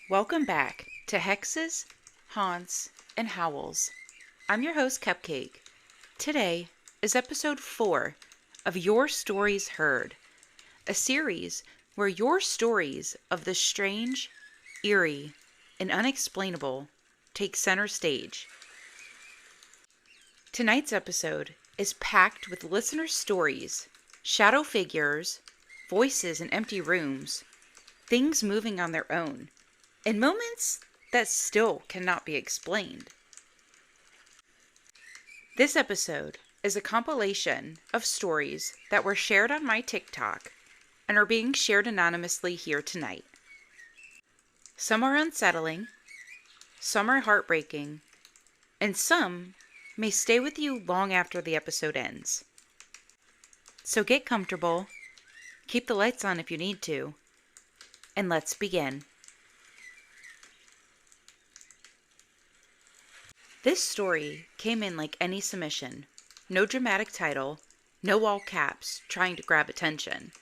Welcome back to Hexes, Haunts, and Howls. I'm your host, Cupcake. Today is episode 4 of Your Stories Heard, a series where your stories of the strange, eerie, and unexplainable take center stage. Tonight's episode is packed with listener stories, shadow figures, voices in empty rooms, things moving on their own, and moments that still cannot be explained. This episode is a compilation of stories that were shared on my TikTok and are being shared anonymously here tonight. Some are unsettling, some are heartbreaking, and some may stay with you long after the episode ends. So get comfortable, keep the lights on if you need to, and let's begin. This story came in like any submission. No dramatic title, no all caps trying to grab attention.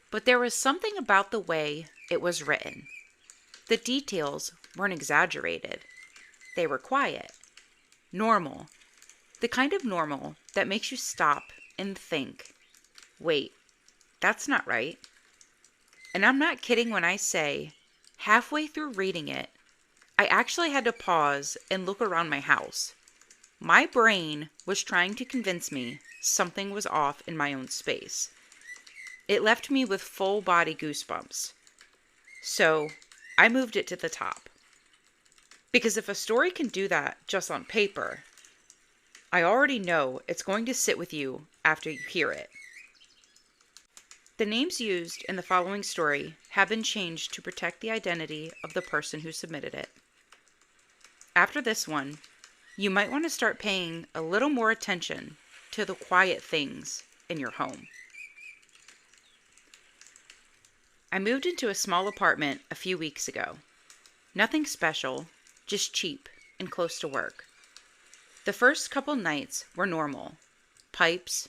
But there was something about the way it was written. The details weren't exaggerated. They were quiet, normal. The kind of normal that makes you stop and think, wait, that's not right. And I'm not kidding when I say, halfway through reading it, I actually had to pause and look around my house. My brain was trying to convince me something was off in my own space. It left me with full body goosebumps. So I moved it to the top. Because if a story can do that just on paper, I already know it's going to sit with you after you hear it. The names used in the following story have been changed to protect the identity of the person who submitted it. After this one, you might want to start paying a little more attention to the quiet things in your home. I moved into a small apartment a few weeks ago. Nothing special, just cheap and close to work. The first couple nights were normal. Pipes,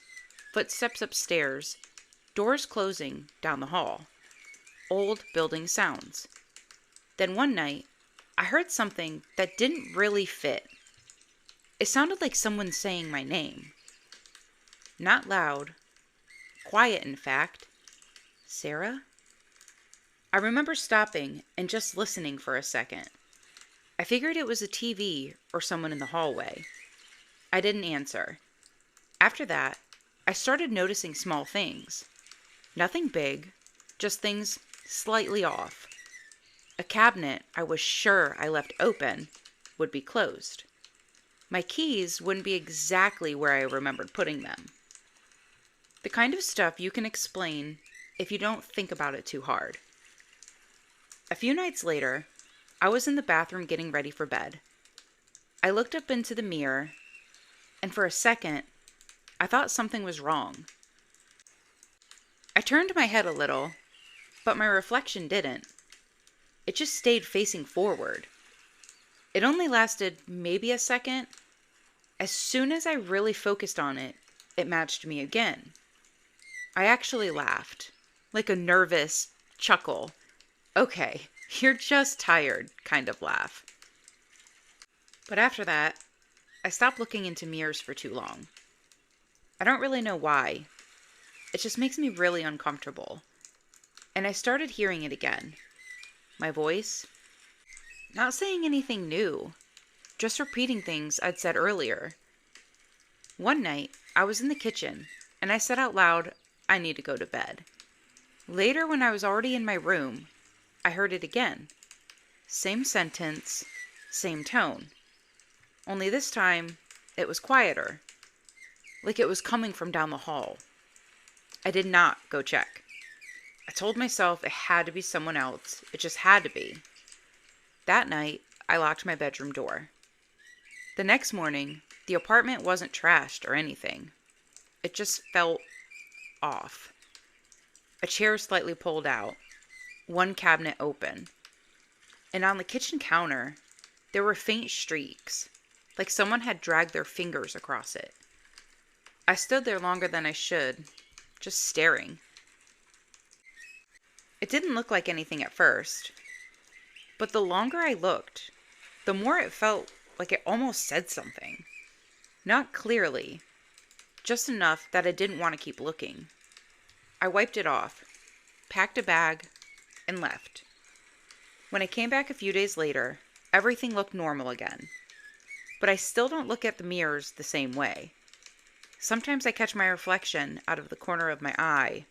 footsteps upstairs, doors closing down the hall. Old building sounds. Then one night, I heard something that didn't really fit. It sounded like someone saying my name. Not loud. Quiet, in fact. Sarah? I remember stopping and just listening for a second. I figured it was a TV or someone in the hallway. I didn't answer. After that, I started noticing small things. Nothing big, just things slightly off. A cabinet I was sure I left open would be closed. My keys wouldn't be exactly where I remembered putting them. The kind of stuff you can explain if you don't think about it too hard. A few nights later, I was in the bathroom getting ready for bed. I looked up into the mirror, and for a second, I thought something was wrong. I turned my head a little, but my reflection didn't. It just stayed facing forward. It only lasted maybe a second. As soon as I really focused on it, it matched me again. I actually laughed, like a nervous chuckle. Okay, you're just tired kind of laugh. But after that, I stopped looking into mirrors for too long. I don't really know why. It just makes me really uncomfortable. And I started hearing it again. My voice, not saying anything new, just repeating things I'd said earlier. One night, I was in the kitchen, and I said out loud, I need to go to bed. Later, when I was already in my room, I heard it again. Same sentence, same tone. Only this time, it was quieter, like it was coming from down the hall. I did not go check. I told myself it had to be someone else. It just had to be. That night, I locked my bedroom door. The next morning, the apartment wasn't trashed or anything. It just felt off. A chair slightly pulled out, one cabinet open, and on the kitchen counter, there were faint streaks, like someone had dragged their fingers across it. I stood there longer than I should, just staring. It didn't look like anything at first, But the longer I looked, the more it felt like it almost said something. Not clearly, just enough that I didn't want to keep looking. I wiped it off, packed a bag, and left. When I came back a few days later, everything looked normal again. But I still don't look at the mirrors the same way. Sometimes I catch my reflection out of the corner of my eye,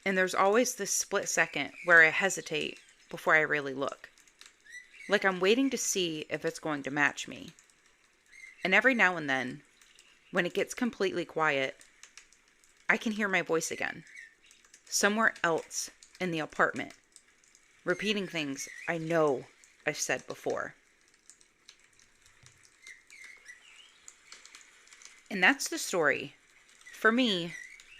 and there's always this split second where I hesitate before I really look. Like I'm waiting to see if it's going to match me. And every now and then, when it gets completely quiet, I can hear my voice again. Somewhere else in the apartment, repeating things I know I've said before. And that's the story. For me,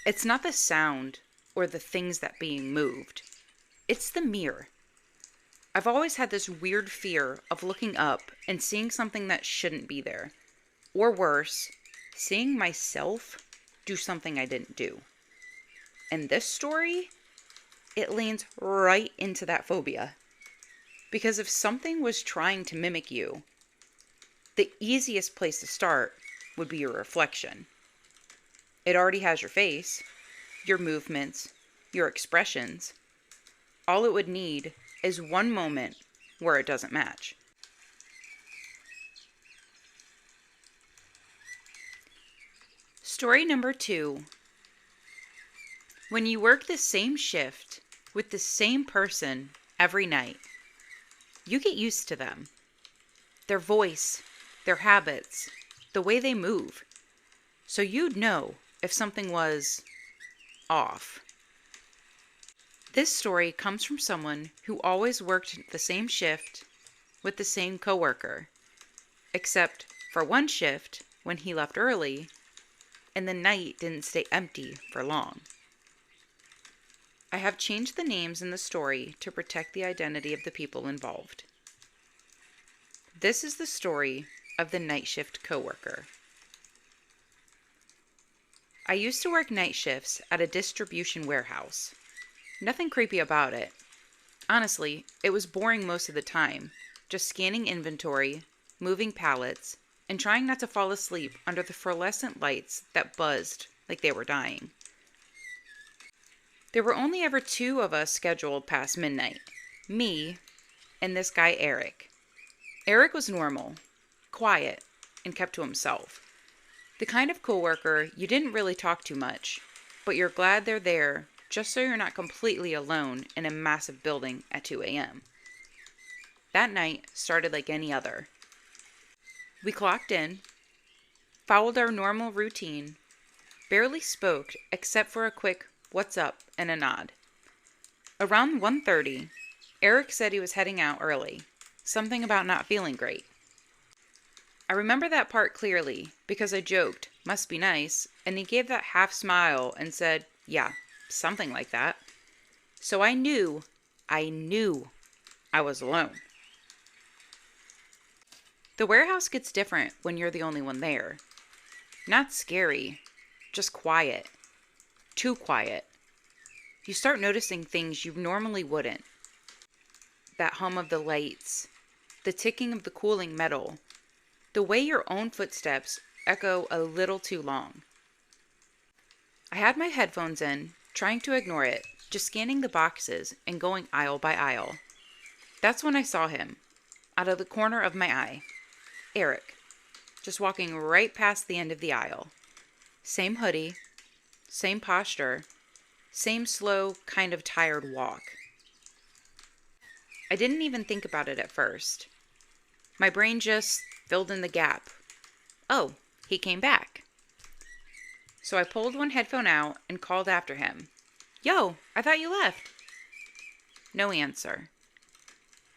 it's not the sound or the things that being moved. It's the mirror. I've always had this weird fear of looking up and seeing something that shouldn't be there. Or worse, seeing myself do something I didn't do. And this story, it leans right into that phobia. Because if something was trying to mimic you, the easiest place to start would be your reflection. It already has your face, your movements, your expressions. All it would need is one moment where it doesn't match. Story number 2. When you work the same shift with the same person every night, you get used to them. Their voice, their habits, the way they move. So you'd know if something was off. This story comes from someone who always worked the same shift with the same coworker, except for one shift when he left early and the night didn't stay empty for long. I have changed the names in the story to protect the identity of the people involved. This is the story of the night shift coworker. I used to work night shifts at a distribution warehouse. Nothing creepy about it. Honestly, it was boring most of the time, just scanning inventory, moving pallets, and trying not to fall asleep under the fluorescent lights that buzzed like they were dying. There were only ever 2 of us scheduled past midnight, me and this guy Eric. Eric was normal, quiet, and kept to himself. The kind of coworker you didn't really talk to much, but you're glad they're there just so you're not completely alone in a massive building at 2 a.m. That night started like any other. We clocked in, followed our normal routine, barely spoke except for a quick "what's up" and a nod. Around 1:30, Eric said he was heading out early, something about not feeling great. I remember that part clearly because I joked, "Must be nice," and he gave that half smile and said, "Yeah, something like that." So I knew I was alone. The warehouse gets different when you're the only one there. Not scary, just quiet. Too quiet. You start noticing things you normally wouldn't. That hum of the lights, the ticking of the cooling metal, the way your own footsteps echo a little too long. I had my headphones in, trying to ignore it, just scanning the boxes and going aisle by aisle. That's when I saw him, out of the corner of my eye. Eric, just walking right past the end of the aisle. Same hoodie, same posture, same slow, kind of tired walk. I didn't even think about it at first. My brain just filled in the gap. Oh, he came back. So I pulled one headphone out and called after him. "Yo, I thought you left." No answer.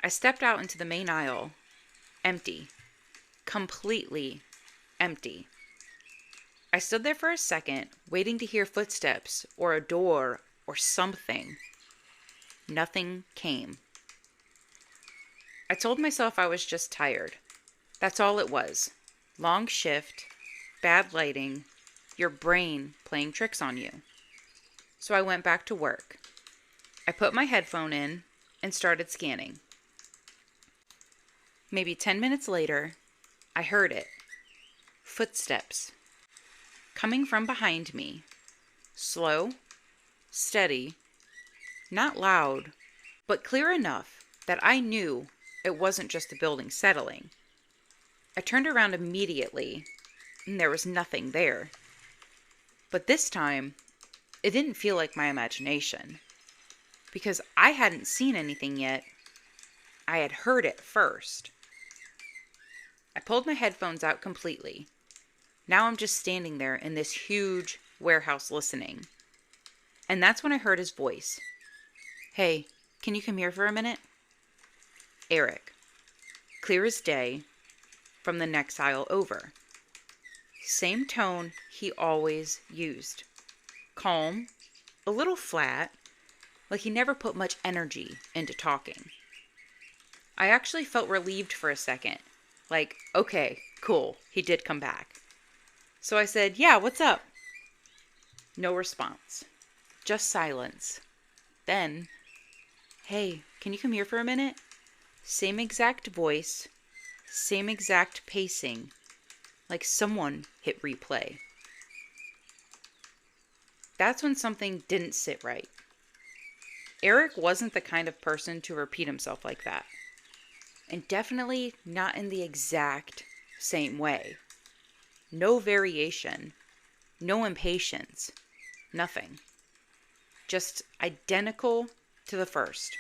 I stepped out into the main aisle. Empty. Completely empty. I stood there for a second, waiting to hear footsteps or a door or something. Nothing came. I told myself I was just tired. That's all it was. Long shift, bad lighting, your brain playing tricks on you. So I went back to work. I put my headphone in and started scanning. Maybe 10 minutes later, I heard it. Footsteps. Coming from behind me. Slow, steady, not loud, but clear enough that I knew it wasn't just the building settling. I turned around immediately, and there was nothing there. But this time, it didn't feel like my imagination. Because I hadn't seen anything yet, I had heard it first. I pulled my headphones out completely. Now I'm just standing there in this huge warehouse listening. And that's when I heard his voice. "Hey, can you come here for a minute?" Eric. Clear as day, from the next aisle over. Same tone he always used. Calm, a little flat, like he never put much energy into talking. I actually felt relieved for a second. Like, okay, cool, he did come back. So I said, "Yeah, what's up?" No response. Just silence. Then, "Hey, can you come here for a minute?" Same exact voice, same exact pacing, like someone hit replay. That's when something didn't sit right. Eric wasn't the kind of person to repeat himself like that. And definitely not in the exact same way. No variation, no impatience, nothing. Just identical to the first.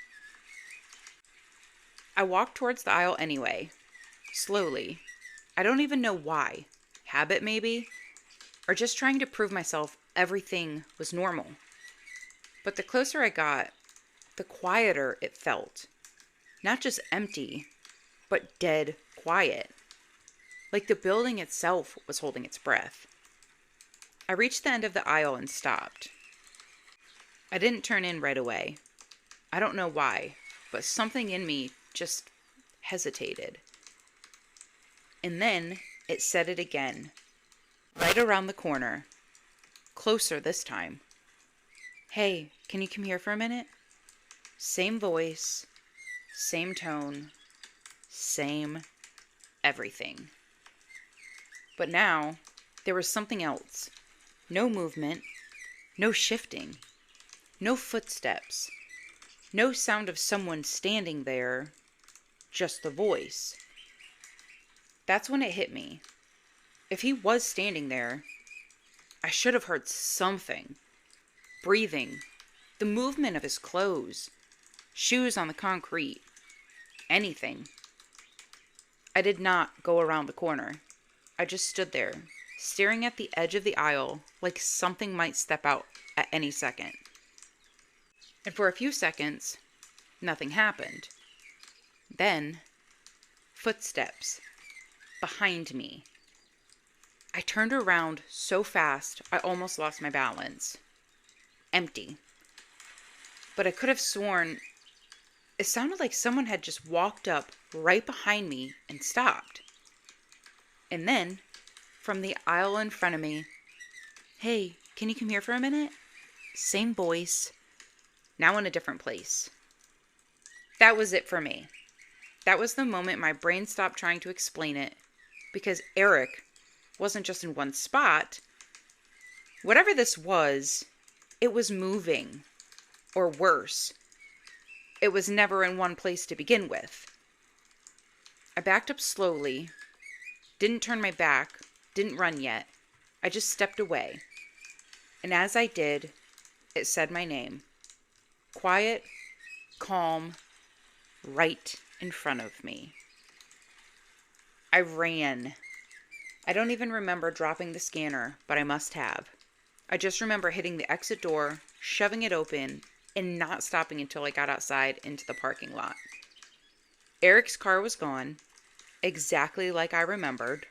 I walked towards the aisle anyway, slowly. I don't even know why. Habit maybe? Or just trying to prove myself everything was normal. But the closer I got, the quieter it felt. Not just empty, but dead quiet. Like the building itself was holding its breath. I reached the end of the aisle and stopped. I didn't turn in right away. I don't know why, but something in me just hesitated. And then it said it again, right around the corner, closer this time. "Hey, can you come here for a minute?" Same voice, same tone, same everything. But now, there was something else. No movement, no shifting, no footsteps, no sound of someone standing there, just the voice. That's when it hit me. If he was standing there, I should have heard something. Breathing, the movement of his clothes, shoes on the concrete, anything. I did not go around the corner. I just stood there, staring at the edge of the aisle like something might step out at any second. And for a few seconds, nothing happened. Then, footsteps behind me. I turned around so fast I almost lost my balance. Empty. But I could have sworn it sounded like someone had just walked up right behind me and stopped. And then, from the aisle in front of me, "Hey, can you come here for a minute?" Same voice, now in a different place. That was it for me. That was the moment my brain stopped trying to explain it, because Eric wasn't just in one spot. Whatever this was, it was moving. Or worse, it was never in one place to begin with. I backed up slowly, didn't turn my back, didn't run yet. I just stepped away. And as I did, it said my name. Quiet, calm, right in front of me. I ran. I don't even remember dropping the scanner, but I must have. I just remember hitting the exit door, shoving it open, and not stopping until I got outside into the parking lot. Eric's car was gone, exactly like I remembered.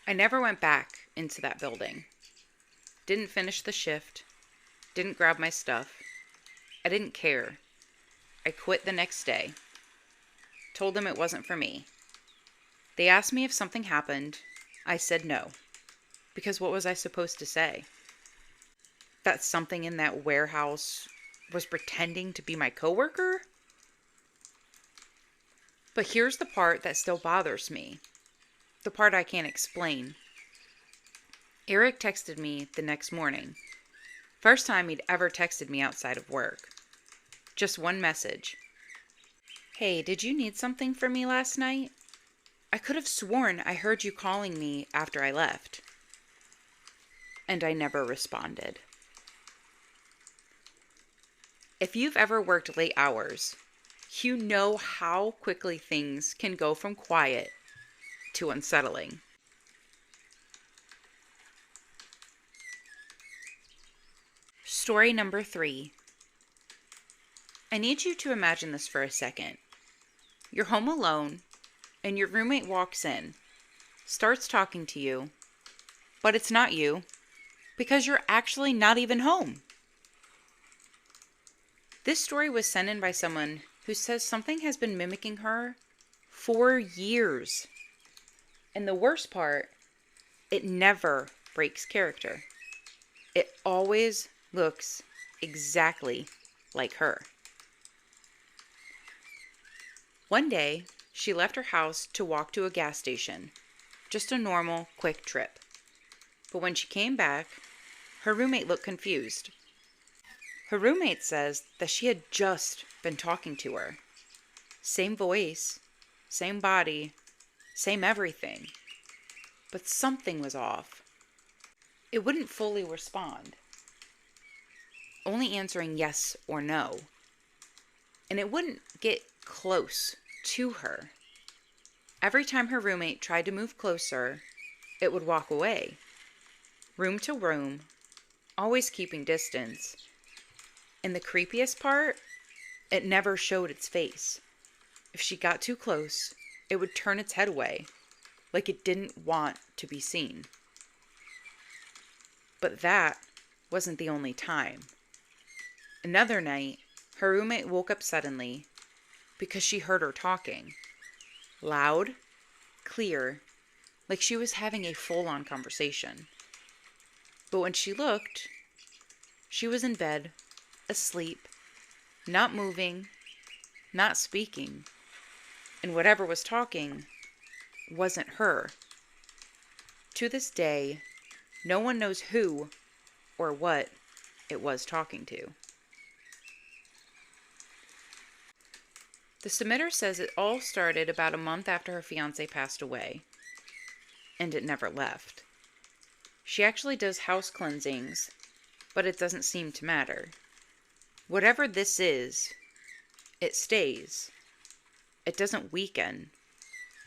I never went back into that building. Didn't finish the shift. Didn't grab my stuff. I didn't care. I quit the next day. Told them it wasn't for me. They asked me if something happened. I said no. Because what was I supposed to say? That something in that warehouse was pretending to be my coworker? But here's the part that still bothers me, the part I can't explain. Eric texted me the next morning. First time he'd ever texted me outside of work. Just one message. Hey, did you need something from me last night? I could have sworn I heard you calling me after I left. And I never responded. If you've ever worked late hours, you know how quickly things can go from quiet to unsettling. Story number 3. I need you to imagine this for a second. You're home alone, and your roommate walks in, starts talking to you, but it's not you, because you're actually not even home. This story was sent in by someone who says something has been mimicking her for years. And the worst part, it never breaks character. It always looks exactly like her. One day, she left her house to walk to a gas station. Just a normal, quick trip. But when she came back, her roommate looked confused. Her roommate says that she had just been talking to her. Same voice, same body, same everything. But something was off. It wouldn't fully respond, only answering yes or no. And it wouldn't get close to her. Every time her roommate tried to move closer, it would walk away. Room to room, always keeping distance. And the creepiest part, it never showed its face. If she got too close, it would turn its head away, like it didn't want to be seen. But that wasn't the only time. Another night, her roommate woke up suddenly because she heard her talking. Loud, clear, like she was having a full-on conversation. But when she looked, she was in bed, asleep, not moving, not speaking, and whatever was talking wasn't her. To this day, no one knows who or what it was talking to. The submitter says it all started about a month after her fiancé passed away, and it never left. She actually does house cleansings, but it doesn't seem to matter. Whatever this is, it stays. It doesn't weaken.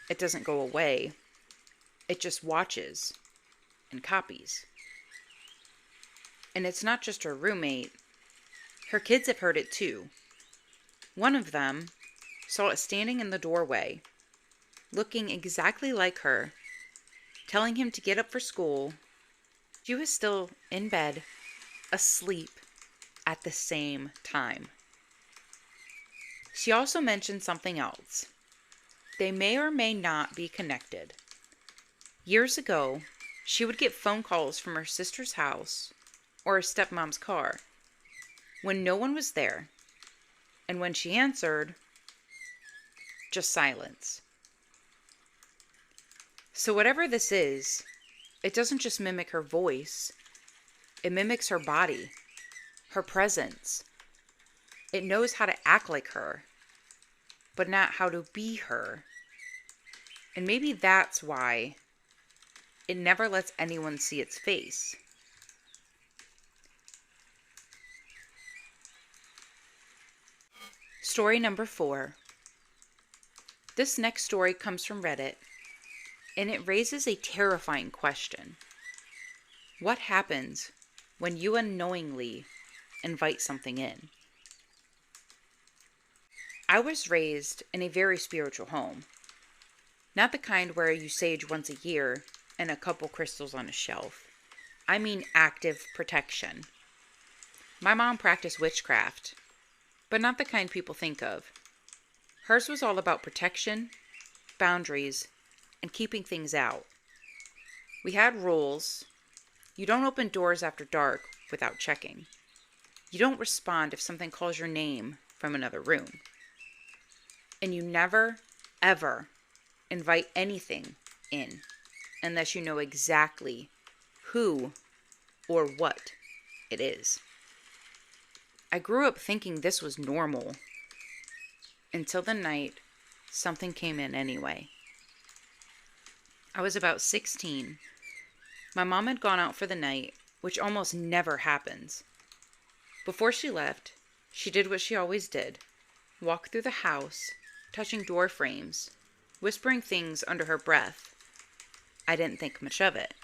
It doesn't go away. It just watches and copies. And it's not just her roommate. Her kids have heard it too. One of them saw it standing in the doorway, looking exactly like her, telling him to get up for school. She was still in bed, asleep at the same time. She also mentioned something else. They may or may not be connected. Years ago, she would get phone calls from her sister's house or her stepmom's car when no one was there, and when she answered, just silence. So whatever this is, it doesn't just mimic her voice, it mimics her body, her presence. It knows how to act like her, but not how to be her. And maybe that's why it never lets anyone see its face. Story number 4. This next story comes from Reddit, and it raises a terrifying question. What happens when you unknowingly invite something in? I was raised in a very spiritual home. Not the kind where you sage once a year and a couple crystals on a shelf. I mean active protection. My mom practiced witchcraft, but not the kind people think of. Hers was all about protection, boundaries, and keeping things out. We had rules. You don't open doors after dark without checking. You don't respond if something calls your name from another room. And you never, ever invite anything in unless you know exactly who or what it is. I grew up thinking this was normal until the night something came in anyway. I was about 16. My mom had gone out for the night, which almost never happens. Before she left, she did what she always did, walk through the house, touching door frames, whispering things under her breath. I didn't think much of it.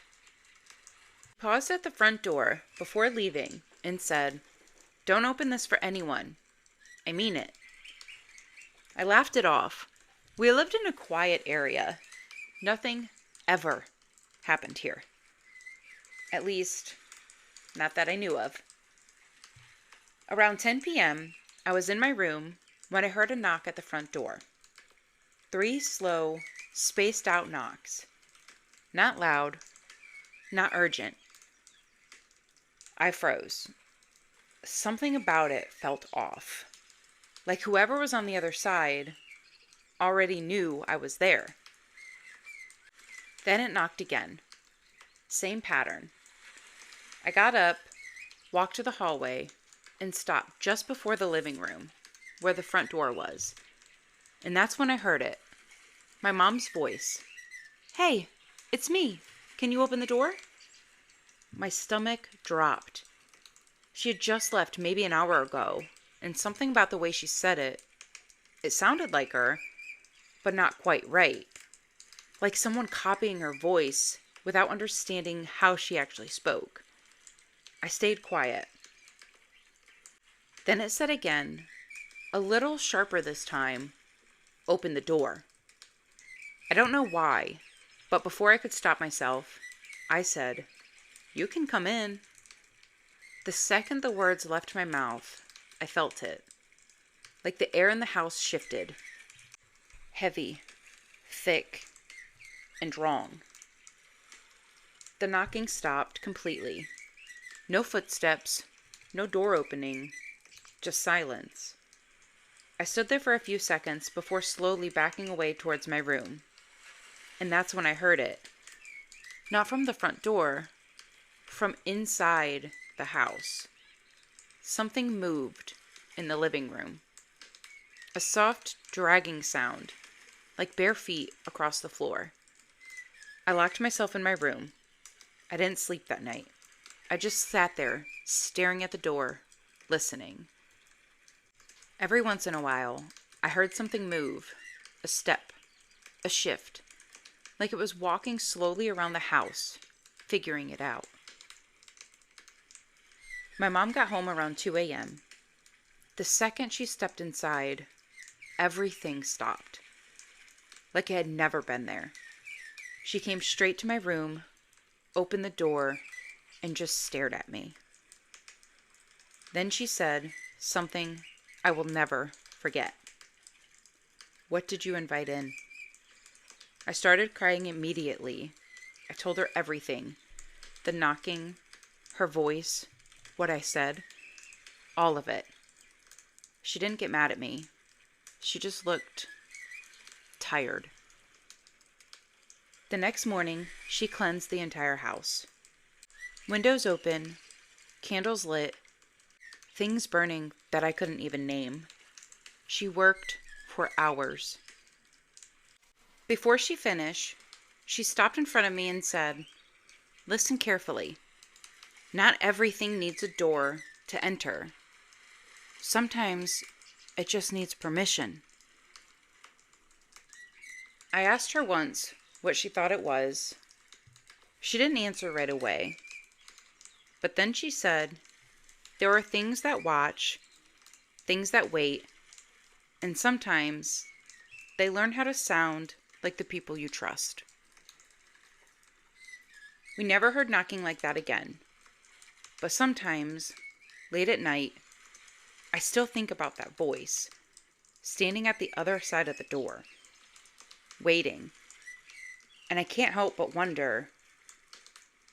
Paused at the front door before leaving and said, "Don't open this for anyone. I mean it." I laughed it off. We lived in a quiet area. Nothing ever happened here. At least, not that I knew of. Around 10 p.m., I was in my room when I heard a knock at the front door. 3 slow, spaced out knocks. Not loud, not urgent. I froze. Something about it felt off. Like whoever was on the other side already knew I was there. Then it knocked again. Same pattern. I got up, walked to the hallway, and stopped just before the living room, where the front door was. And that's when I heard it. My mom's voice. "Hey, it's me. Can you open the door?" My stomach dropped. She had just left maybe an hour ago, and something about the way she said it sounded like her, but not quite right. Like someone copying her voice without understanding how she actually spoke. I stayed quiet. Then it said again, a little sharper this time, "Open the door." I don't know why, but before I could stop myself, I said, "You can come in." The second the words left my mouth, I felt it. Like the air in the house shifted. Heavy, thick, and wrong. The knocking stopped completely. No footsteps, no door opening, just silence. I stood there for a few seconds before slowly backing away towards my room. And that's when I heard it. Not from the front door, from inside the house. Something moved in the living room. A soft, dragging sound, like bare feet across the floor. I locked myself in my room. I didn't sleep that night. I just sat there, staring at the door, listening. Every once in a while, I heard something move, a step, a shift, like it was walking slowly around the house, figuring it out. My mom got home around 2 a.m. The second she stepped inside, everything stopped, like it had never been there. She came straight to my room, opened the door, and just stared at me. Then she said something I will never forget. "What did you invite in?" I started crying immediately. I told her everything. The knocking, her voice, what I said, all of it. She didn't get mad at me. She just looked tired. The next morning, she cleansed the entire house. Windows open, candles lit, things burning that I couldn't even name. She worked for hours. Before she finished, she stopped in front of me and said, "Listen carefully. Not everything needs a door to enter. Sometimes it just needs permission." I asked her once what she thought it was. She didn't answer right away. But then she said, "There are things that watch, things that wait, and sometimes they learn how to sound like the people you trust." We never heard knocking like that again. But sometimes, late at night, I still think about that voice, standing at the other side of the door, waiting. And I can't help but wonder,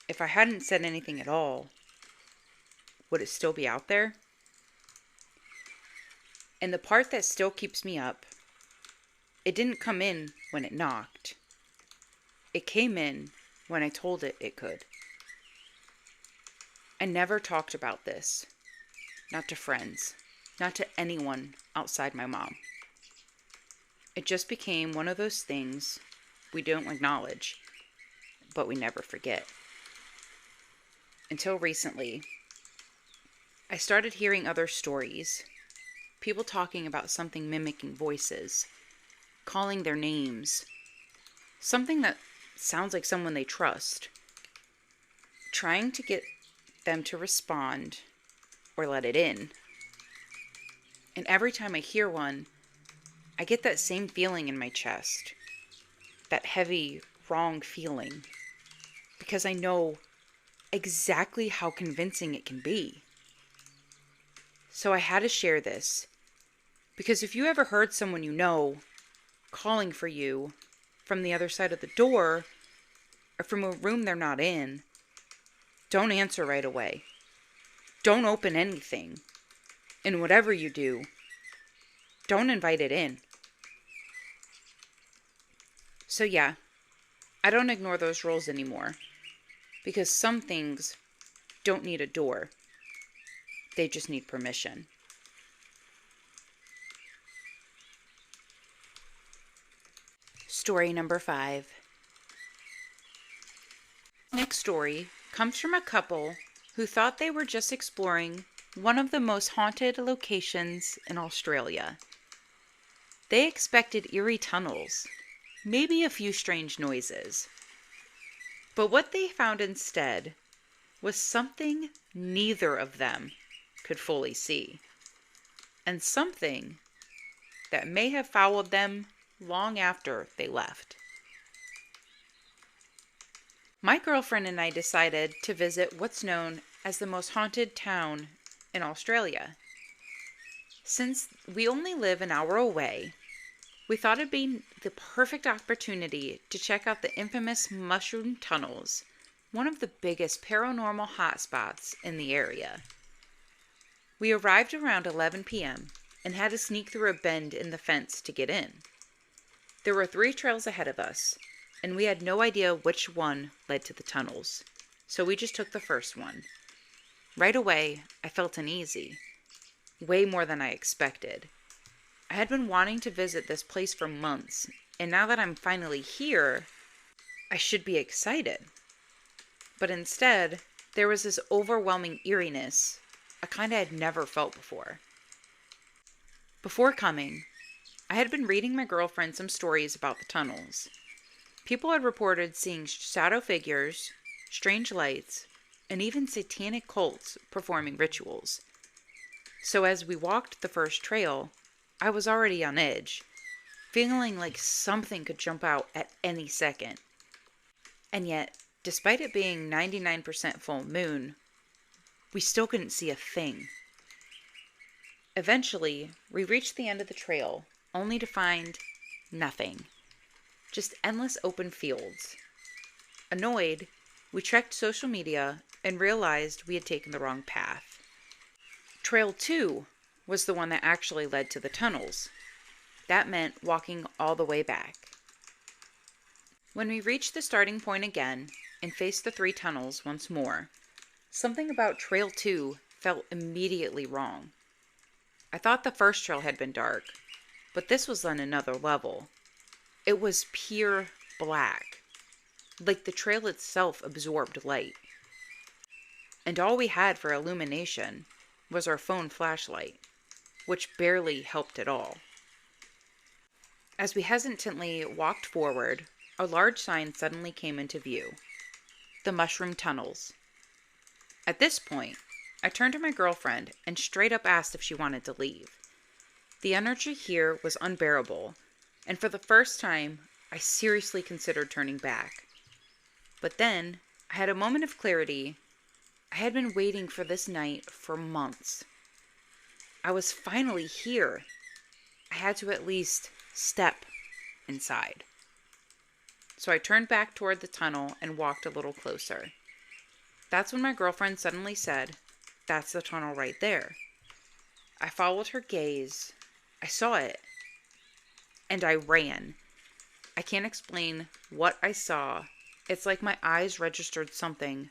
if I hadn't said anything at all, would it still be out there? And the part that still keeps me up, It didn't come in when it knocked. It came in when I told it it could. I never talked about this. Not to friends. Not to anyone outside my mom. It just became one of those things we don't acknowledge, but we never forget. Until recently, I started hearing other stories. People talking about something mimicking voices, calling their names, something that sounds like someone they trust, trying to get them to respond or let it in. And every time I hear one, I get that same feeling in my chest, that heavy, wrong feeling, because I know exactly how convincing it can be. So I had to share this, because if you ever heard someone you know calling for you from the other side of the door or from a room they're not in, don't answer right away. Don't open anything. And whatever you do, don't invite it in. So yeah, I don't ignore those rules anymore, because some things don't need a door. They just need permission. Story number 5. Next story comes from a couple who thought they were just exploring one of the most haunted locations in Australia. They expected eerie tunnels, maybe a few strange noises. But what they found instead was something neither of them could fully see, and something that may have followed them long after they left. My girlfriend and I decided to visit what's known as the most haunted town in Australia. Since we only live an hour away, we thought it'd be the perfect opportunity to check out the infamous mushroom tunnels, one of the biggest paranormal hotspots in the area. We arrived around 11 p.m. and had to sneak through a bend in the fence to get in. There were 3 trails ahead of us, and we had no idea which one led to the tunnels, so we just took the first one. Right away, I felt uneasy, way more than I expected. I had been wanting to visit this place for months, and now that I'm finally here, I should be excited. But instead, there was this overwhelming eeriness, a kind I had never felt before. Before coming, I had been reading my girlfriend some stories about the tunnels. People had reported seeing shadow figures, strange lights, and even satanic cults performing rituals. So as we walked the first trail, I was already on edge, feeling like something could jump out at any second. And yet, despite it being 99% full moon, we still couldn't see a thing. Eventually, we reached the end of the trail, only to find nothing. Just endless open fields. Annoyed, we checked social media and realized we had taken the wrong path. Trail 2 was the one that actually led to the tunnels. That meant walking all the way back. When we reached the starting point again and faced the 3 tunnels once more, something about Trail 2 felt immediately wrong. I thought the first trail had been dark, but this was on another level. It was pure black, like the trail itself absorbed light. And all we had for illumination was our phone flashlight, which barely helped at all. As we hesitantly walked forward, a large sign suddenly came into view. The mushroom tunnels. At this point, I turned to my girlfriend and straight up asked if she wanted to leave. The energy here was unbearable, and for the first time, I seriously considered turning back. But then, I had a moment of clarity. I had been waiting for this night for months. I was finally here. I had to at least step inside. So I turned back toward the tunnel and walked a little closer. That's when my girlfriend suddenly said, "That's the tunnel right there." I followed her gaze. I saw it. and I ran. I can't explain what I saw. It's like my eyes registered something,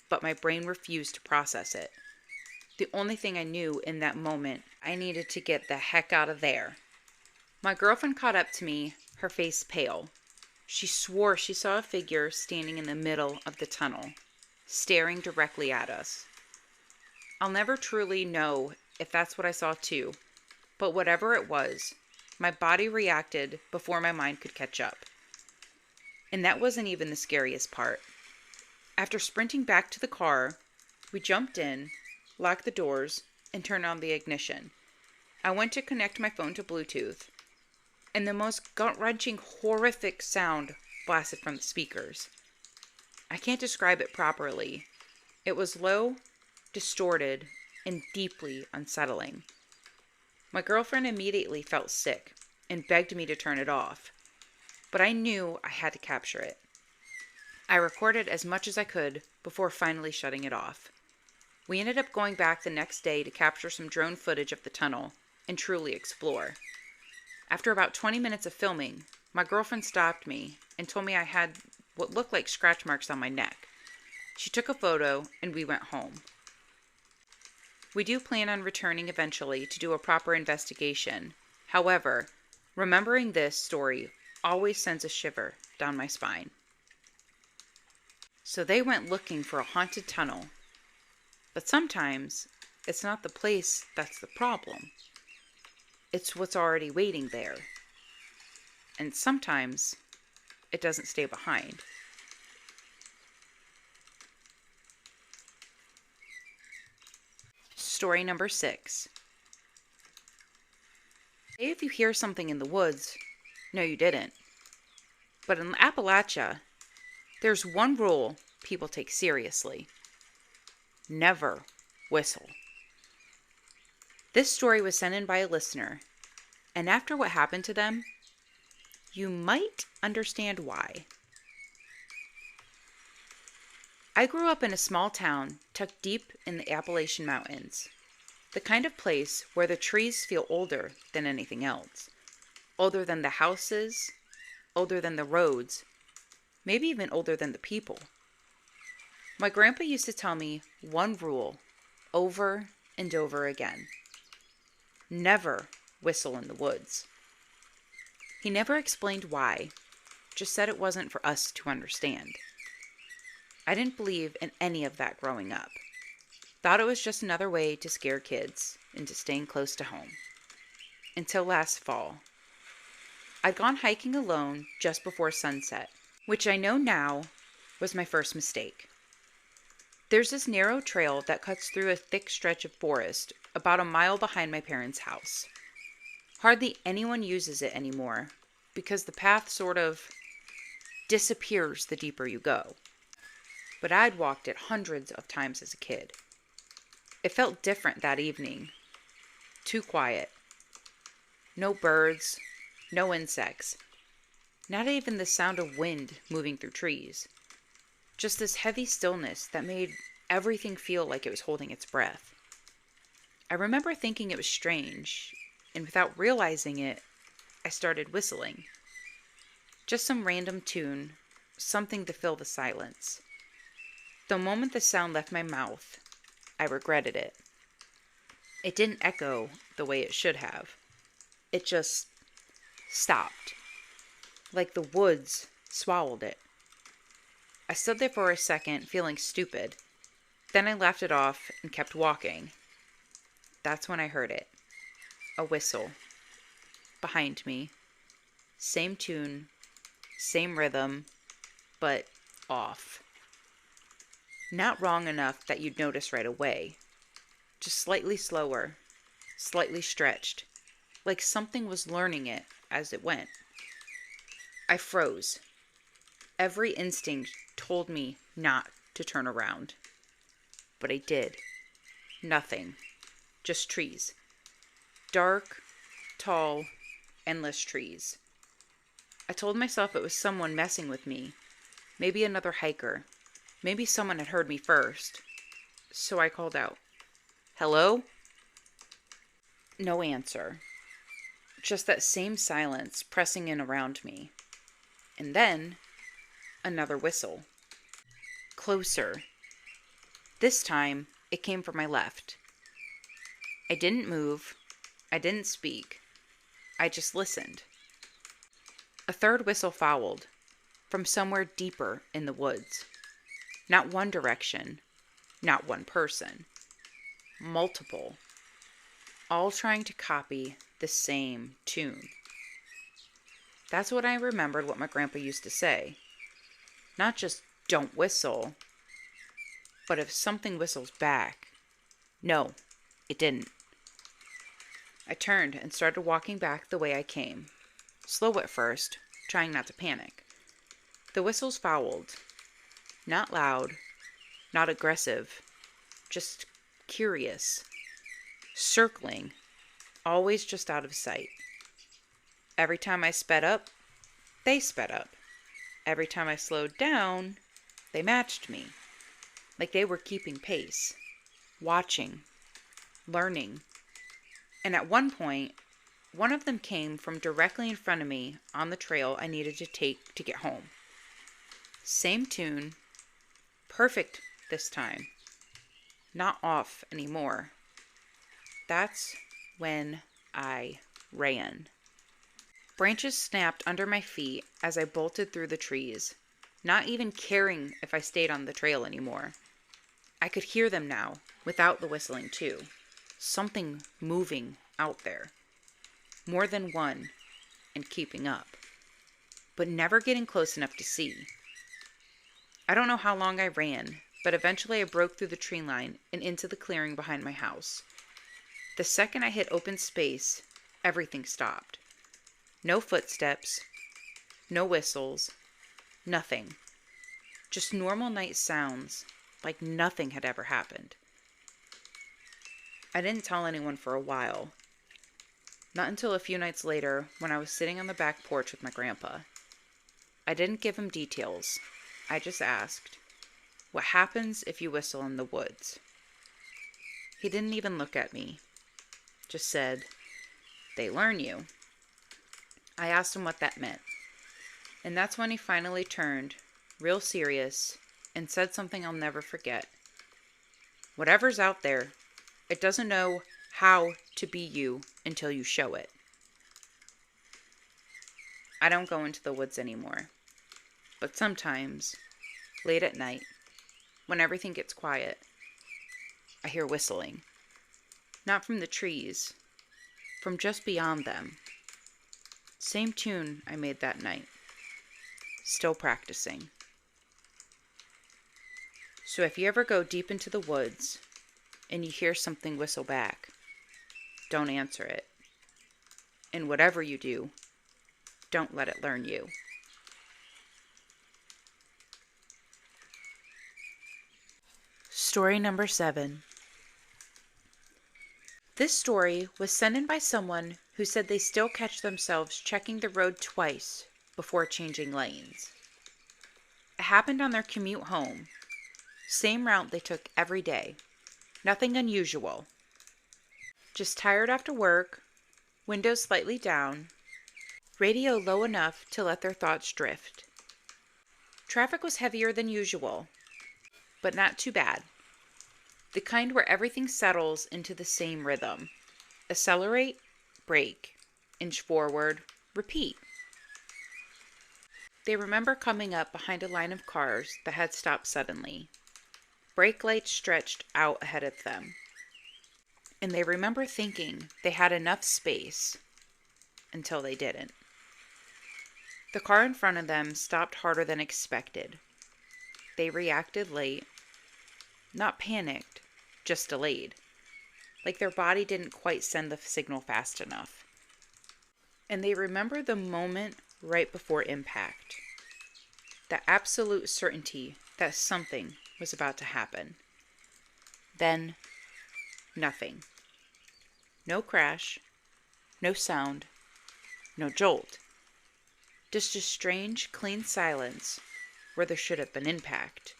but my brain refused to process it. The only thing I knew in that moment, I needed to get the heck out of there. My girlfriend caught up to me, her face pale. She swore she saw a figure standing in the middle of the tunnel, staring directly at us. I'll never truly know if that's what I saw too, but whatever it was, my body reacted before my mind could catch up. And that wasn't even the scariest part. After sprinting back to the car, we jumped in, locked the doors, and turned on the ignition. I went to connect my phone to Bluetooth, and the most gut-wrenching, horrific sound blasted from the speakers. I can't describe it properly. It was low, distorted, and deeply unsettling. My girlfriend immediately felt sick and begged me to turn it off, but I knew I had to capture it. I recorded as much as I could before finally shutting it off. We ended up going back the next day to capture some drone footage of the tunnel and truly explore. After about 20 minutes of filming, my girlfriend stopped me and told me I had what looked like scratch marks on my neck. She took a photo and we went home. We do plan on returning eventually to do a proper investigation. However, remembering this story always sends a shiver down my spine. So they went looking for a haunted tunnel. But sometimes it's not the place that's the problem. It's what's already waiting there. And sometimes it doesn't stay behind. Story number 6. Say if you hear something in the woods, no you didn't. But in Appalachia, there's one rule people take seriously. Never whistle. This story was sent in by a listener, and after what happened to them, you might understand why. I grew up in a small town tucked deep in the Appalachian Mountains, the kind of place where the trees feel older than anything else, older than the houses, older than the roads, maybe even older than the people. My grandpa used to tell me one rule over and over again. Never whistle in the woods. He never explained why, just said it wasn't for us to understand. I didn't believe in any of that growing up. Thought it was just another way to scare kids into staying close to home. Until last fall. I'd gone hiking alone just before sunset, which I know now was my first mistake. There's this narrow trail that cuts through a thick stretch of forest about a mile behind my parents' house. Hardly anyone uses it anymore because the path sort of disappears the deeper you go. But I'd walked it hundreds of times as a kid. It felt different that evening. Too quiet. No birds, no insects, not even the sound of wind moving through trees. Just this heavy stillness that made everything feel like it was holding its breath. I remember thinking it was strange, and without realizing it, I started whistling. Just some random tune, something to fill the silence. The moment the sound left my mouth, I regretted it. It didn't echo the way it should have. It just stopped, like the woods swallowed it. I stood there for a second, feeling stupid. Then I laughed it off and kept walking. That's when I heard it. A whistle. Behind me. Same tune, same rhythm, but off. Not wrong enough that you'd notice right away. Just slightly slower, slightly stretched, like something was learning it as it went. I froze. Every instinct told me not to turn around. But I did. Nothing. Just trees. Dark, tall, endless trees. I told myself it was someone messing with me. Maybe another hiker. Maybe someone had heard me first. So I called out, "Hello?" No answer. Just that same silence pressing in around me. And then, another whistle. Closer. This time, it came from my left. I didn't move. I didn't speak. I just listened. A third whistle followed, from somewhere deeper in the woods. Not one direction, not one person. Multiple. All trying to copy the same tune. That's when I remembered what my grandpa used to say. Not just don't whistle, but if something whistles back. No, it didn't. I turned and started walking back the way I came. Slow at first, trying not to panic. The whistles followed. Not loud, not aggressive, just curious. Circling, always just out of sight. Every time I sped up, they sped up. Every time I slowed down, they matched me. Like they were keeping pace, watching, learning. And at one point, one of them came from directly in front of me on the trail I needed to take to get home. Same tune, perfect this time, not off anymore. That's when I ran. Branches snapped under my feet as I bolted through the trees, not even caring if I stayed on the trail anymore. I could hear them now, without the whistling too. Something moving out there. More than one, and keeping up. But never getting close enough to see. I don't know how long I ran, but eventually I broke through the tree line and into the clearing behind my house. The second I hit open space, everything stopped. No footsteps, no whistles, nothing. Just normal night sounds, like nothing had ever happened. I didn't tell anyone for a while. Not until a few nights later when I was sitting on the back porch with my grandpa. I didn't give him details. I just asked, "What happens if you whistle in the woods?" He didn't even look at me. Just said, "They learn you." I asked him what that meant. And that's when he finally turned, real serious, and said something I'll never forget. "Whatever's out there, it doesn't know how to be you until you show it." I don't go into the woods anymore. But sometimes, late at night, when everything gets quiet, I hear whistling. Not from the trees, from just beyond them. Same tune I made that night. Still practicing. So if you ever go deep into the woods and you hear something whistle back, don't answer it. And whatever you do, don't let it learn you. Story number 7. This story was sent in by someone who said they still catch themselves checking the road twice before changing lanes. It happened on their commute home. Same route they took every day. Nothing unusual. Just tired after work, windows slightly down, radio low enough to let their thoughts drift. Traffic was heavier than usual, but not too bad. The kind where everything settles into the same rhythm. Accelerate, brake, inch forward, repeat. They remember coming up behind a line of cars that had stopped suddenly. Brake lights stretched out ahead of them. And they remember thinking they had enough space until they didn't. The car in front of them stopped harder than expected. They reacted late. Not panicked, just delayed. Like their body didn't quite send the signal fast enough. And they remember the moment right before impact. The absolute certainty that something was about to happen. Then, nothing. No crash, no sound, no jolt. Just a strange, clean silence where there should have been impact.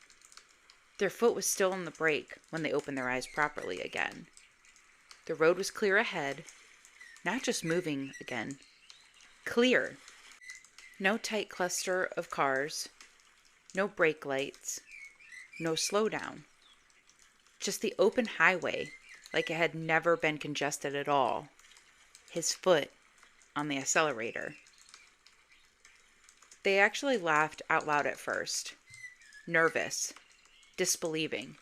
Their foot was still on the brake when they opened their eyes properly again. The road was clear ahead, not just moving again. Clear. No tight cluster of cars, no brake lights, no slowdown. Just the open highway, like it had never been congested at all. His foot on the accelerator. They actually laughed out loud at first, nervous, disbelieving.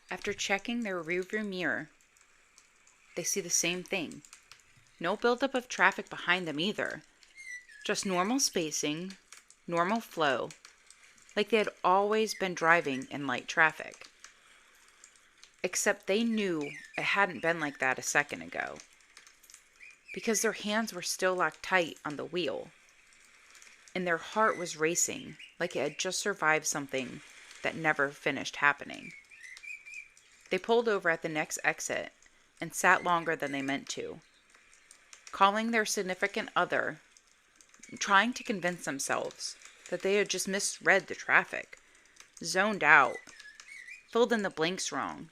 After checking their rearview mirror, they see the same thing. No buildup of traffic behind them either. Just normal spacing, normal flow, like they had always been driving in light traffic. Except they knew it hadn't been like that a second ago, because their hands were still locked tight on the wheel, and their heart was racing like it had just survived something that never finished happening. They pulled over at the next exit and sat longer than they meant to, calling their significant other, trying to convince themselves that they had just misread the traffic, zoned out, filled in the blanks wrong.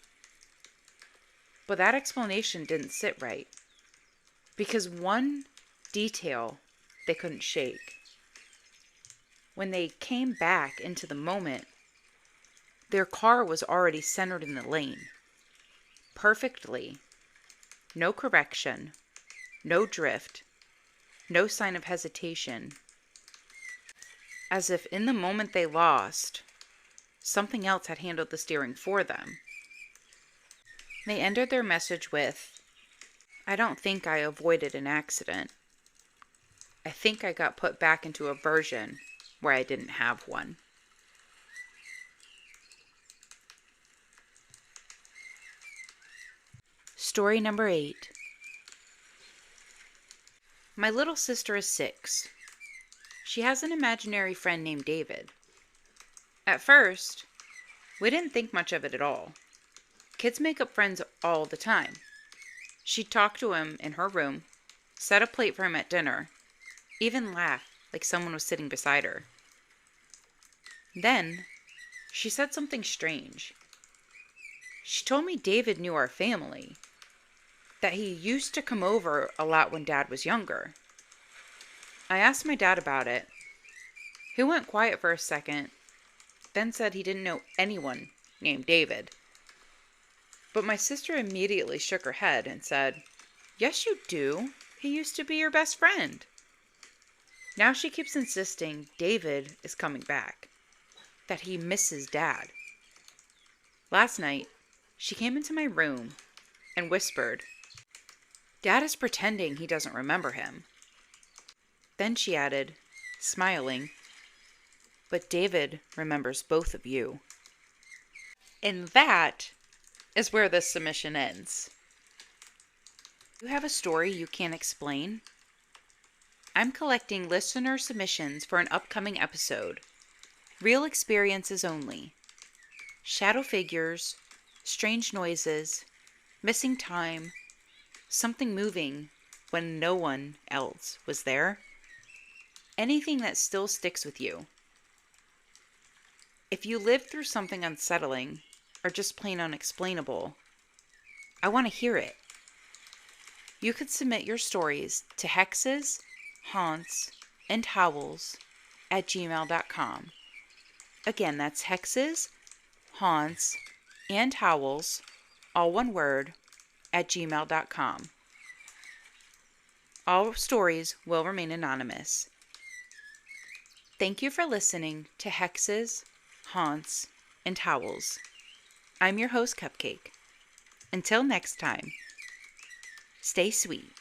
But that explanation didn't sit right, because one detail they couldn't shake. When they came back into the moment, their car was already centered in the lane, perfectly. No correction, no drift, no sign of hesitation. As if in the moment they lost, something else had handled the steering for them. They ended their message with, "I don't think I avoided an accident. I think I got put back into a version where I didn't have one." Story number 8. My little sister is 6. She has an imaginary friend named David. At first, we didn't think much of it at all. Kids make up friends all the time. She'd talk to him in her room, set a plate for him at dinner, even laugh like someone was sitting beside her. Then, she said something strange. She told me David knew our family, that he used to come over a lot when Dad was younger. I asked my dad about it. He went quiet for a second, then said he didn't know anyone named David. But my sister immediately shook her head and said, "Yes, you do. He used to be your best friend." Now she keeps insisting David is coming back, that he misses Dad. Last night, she came into my room and whispered, "Dad is pretending he doesn't remember him." Then she added, smiling, "But David remembers both of you." And that is where this submission ends. You have a story you can't explain? I'm collecting listener submissions for an upcoming episode. Real experiences only. Shadow figures, strange noises, missing time, something moving when no one else was there. Anything that still sticks with you. If you lived through something unsettling or just plain unexplainable, I want to hear it. You could submit your stories to hexes, haunts, and howls at gmail.com. Again, that's hexes, haunts, and howls, all one word, at gmail.com. All stories will remain anonymous. Thank you for listening to Hexes, Haunts, and Howls. I'm your host, Cupcake. Until next time, stay sweet.